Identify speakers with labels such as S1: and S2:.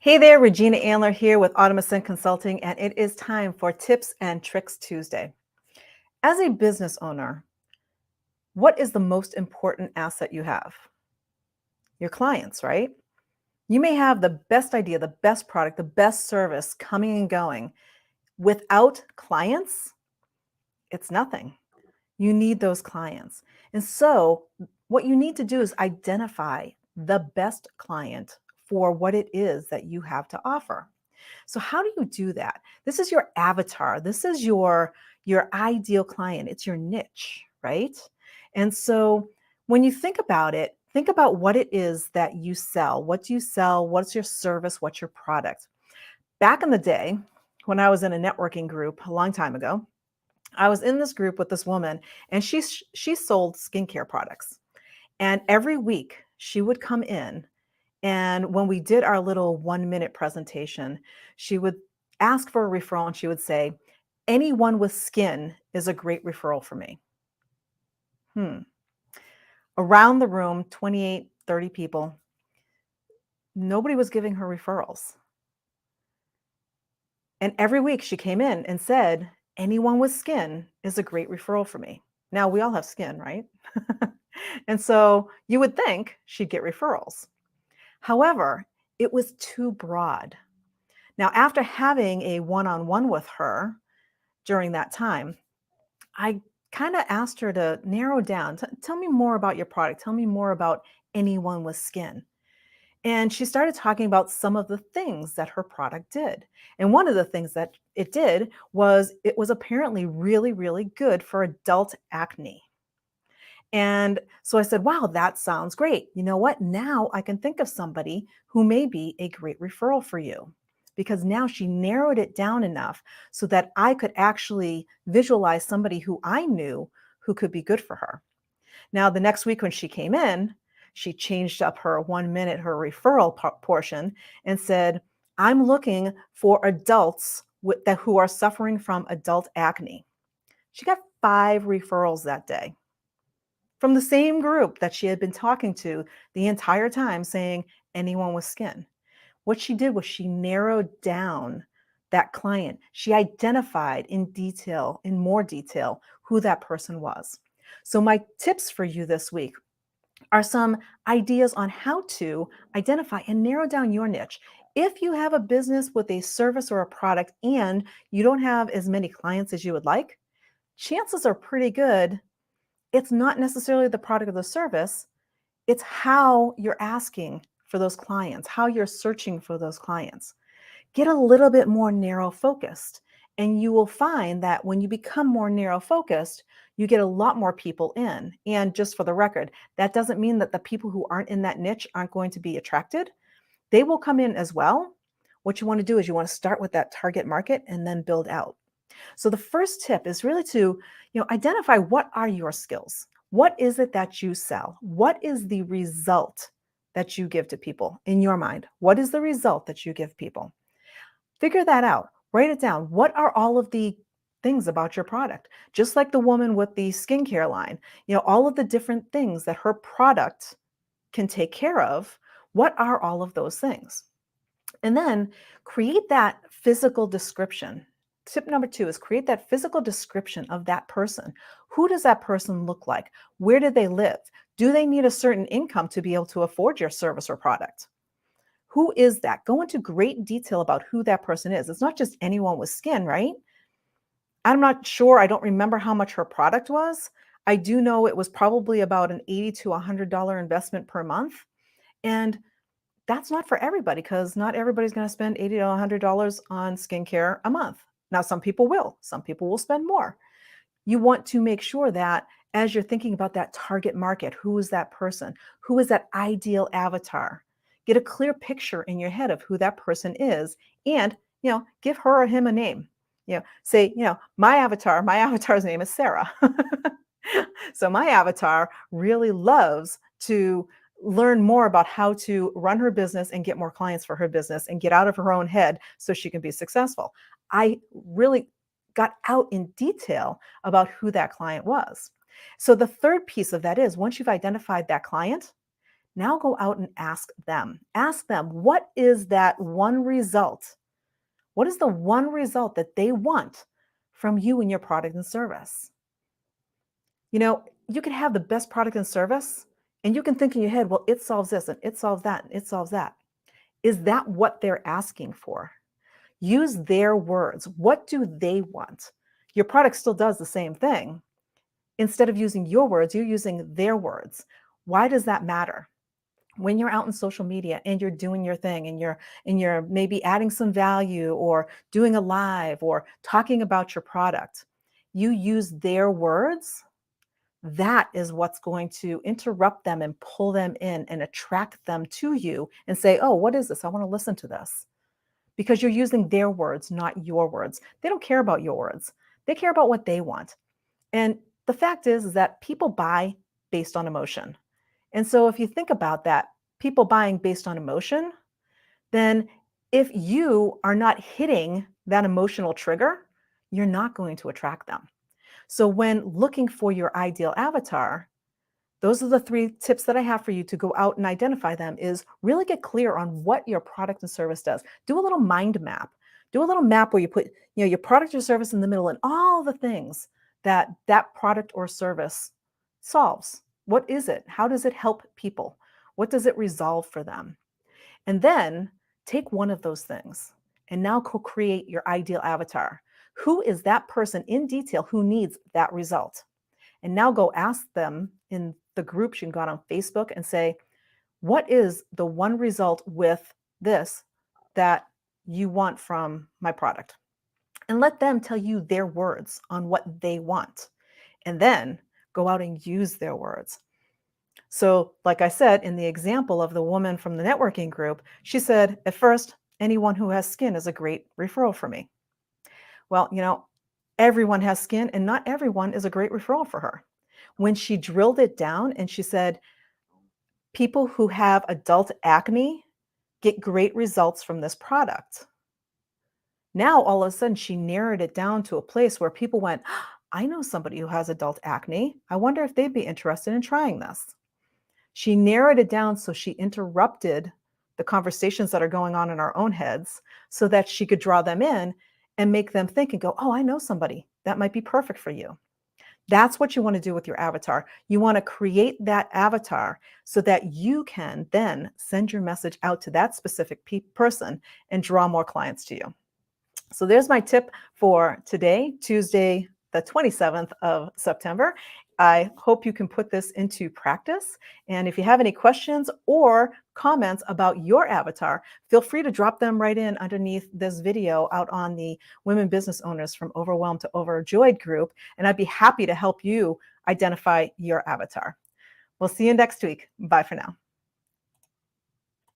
S1: Hey there, Regina Andler here with Automation Consulting, and it is time for Tips and Tricks Tuesday. As a business owner, what is the most important asset you have? Your clients, right? You may have the best idea, the best product, the best service coming and going. Without clients, it's nothing. You need those clients. And so, what you need to do is identify the best client for what it is that you have to offer. So how do you do that? This is your avatar. This is your ideal client. It's your niche, right? And so when you think about it, think about what it is that you sell. What do you sell? What's your service? What's your product? Back in the day, when I was in a networking group a long time ago, I was in this group with this woman and she sold skincare products. And every week she would come in, and when we did our little 1 minute presentation, she would ask for a referral and she would say, anyone with skin is a great referral for me. Around the room, 28, 30 people, nobody was giving her referrals. And every week she came in and said, anyone with skin is a great referral for me. Now we all have skin, right? And so you would think she'd get referrals. However, it was too broad. Now, after having a one-on-one with her during that time, I kind of asked her to narrow down. Tell me more about your product. Tell me more about anyone with skin. And she started talking about some of the things that her product did. And one of the things that it did was it was apparently really, really good for adult acne. And so I said, wow, that sounds great. You know what? Now I can think of somebody who may be a great referral for you, because now she narrowed it down enough so that I could actually visualize somebody who I knew who could be good for her. Now, the next week when she came in, she changed up her 1 minute, her referral portion, and said, I'm looking for adults who are suffering from adult acne. She got 5 referrals that day from the same group that she had been talking to the entire time, saying anyone with skin. What she did was she narrowed down that client. She identified in more detail, who that person was. So my tips for you this week are some ideas on how to identify and narrow down your niche. If you have a business with a service or a product and you don't have as many clients as you would like, chances are pretty good it's not necessarily the product or the service, it's how you're asking for those clients, how you're searching for those clients. Get a little bit more narrow focused, and you will find that when you become more narrow focused, you get a lot more people in. And just for the record, that doesn't mean that the people who aren't in that niche aren't going to be attracted. They will come in as well. What you want to do is you want to start with that target market and then build out. So the first tip is really to, identify what are your skills? What is it that you sell? What is the result that you give to people in your mind? What is the result that you give people? Figure that out. Write it down. What are all of the things about your product? Just like the woman with the skincare line, all of the different things that her product can take care of. What are all of those things? And then create that physical description. Tip number 2 is create that physical description of that person. Who does that person look like? Where do they live? Do they need a certain income to be able to afford your service or product? Who is that? Go into great detail about who that person is. It's not just anyone with skin, right? I'm not sure. I don't remember how much her product was. I do know it was probably about an $80 to $100 investment per month. And that's not for everybody, because not everybody's going to spend $80 to $100 on skincare a month. Now, some people will. Some people will spend more. You want to make sure that as you're thinking about that target market, who is that person? Who is that ideal avatar? Get a clear picture in your head of who that person is, and give her or him a name. Say, my avatar's name is Sarah. So my avatar really loves to learn more about how to run her business and get more clients for her business and get out of her own head so she can be successful. I really got out in detail about who that client was. So the third piece of that is, once you've identified that client, Now go out and ask them. Ask them, what is that one result? What is the one result that they want from you and your product and service? You know, you can have the best product and service, and you can think in your head, well, it solves this and it solves that and it solves that. Is that what they're asking for? Use their words. What do they want? Your product still does the same thing. Instead of using your words, you're using their words. Why does that matter? When you're out in social media and you're doing your thing and you're maybe adding some value or doing a live or talking about your product, you use their words. That is what's going to interrupt them and pull them in and attract them to you and say, oh, what is this? I want to listen to this. Because you're using their words, not your words. They don't care about your words. They care about what they want. And the fact is that people buy based on emotion. And so if you think about that, people buying based on emotion, then if you are not hitting that emotional trigger, you're not going to attract them. So when looking for your ideal avatar, those are the 3 tips that I have for you to go out and identify them is really get clear on what your product and service does. Do a little mind map. Do a little map where you put, your product or service in the middle and all the things that that product or service solves. What is it? How does it help people? What does it resolve for them? And then take one of those things and now co-create your ideal avatar. Who is that person in detail who needs that result? And now go ask them in the groups you can go out on Facebook and say, what is the one result with this that you want from my product? And let them tell you their words on what they want. And then go out and use their words. So, like I said, in the example of the woman from the networking group, she said, at first, anyone who has skin is a great referral for me. Well, everyone has skin and not everyone is a great referral for her. When she drilled it down and she said, people who have adult acne get great results from this product. Now, all of a sudden, she narrowed it down to a place where people went, I know somebody who has adult acne. I wonder if they'd be interested in trying this. She narrowed it down so she interrupted the conversations that are going on in our own heads so that she could draw them in and make them think and go, oh, I know somebody that might be perfect for you. That's what you want to do with your avatar. You want to create that avatar so that you can then send your message out to that specific person and draw more clients to you. So there's my tip for today, Tuesday, the 27th of September. I hope you can put this into practice. And if you have any questions or comments about your avatar, feel free to drop them right in underneath this video out on the Women Business Owners from Overwhelmed to Overjoyed group. And I'd be happy to help you identify your avatar. We'll see you next week. Bye for now.